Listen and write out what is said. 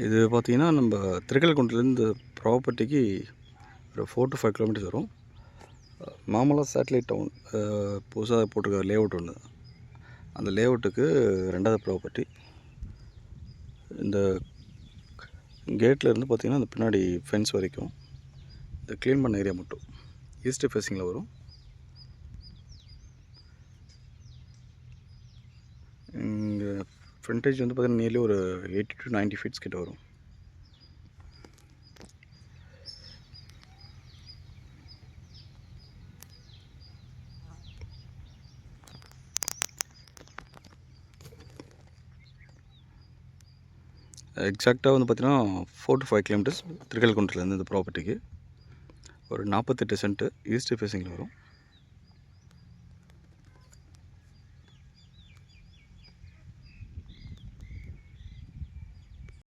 இது பார்த்திங்கன்னா நம்ம திருக்கல்குன்றத்துலேருந்து ப்ராப்பர்ட்டிக்கு ஒரு 4 to 5 கிலோமீட்டர்ஸ் வரும். மாமல்லா சேட்டலைட் டவுன் புதுசாக போட்டிருக்க லேஅவுட் ஒன்று, அந்த லேஅவுட்டுக்கு 2வது ப்ராப்பர்ட்டி. இந்த கேட்டில் இருந்து பார்த்திங்கன்னா அந்த பின்னாடி ஃபென்ஸ் வரைக்கும் இந்த க்ளீன் பண்ண ஏரியா மட்டும் ஈஸ்ட் ஃபேஸிங்கில் வரும். இங்கே ஃப்ரண்டேஜ் வந்து பார்த்திங்கன்னா நியர்லி ஒரு 80 to 90 ஃபீட்ஸ் கிட்ட வரும். எக்ஸாக்டாக வந்து பார்த்திங்கன்னா 4 to 5 கிலோமீட்டர்ஸ் திருக்கல்குன்றத்துலேருந்து இந்த ப்ராப்பர்ட்டிக்கு. ஒரு 48 சென்ட்டு ஈஸ்ட் ஃபேஸிங்கில் வரும்.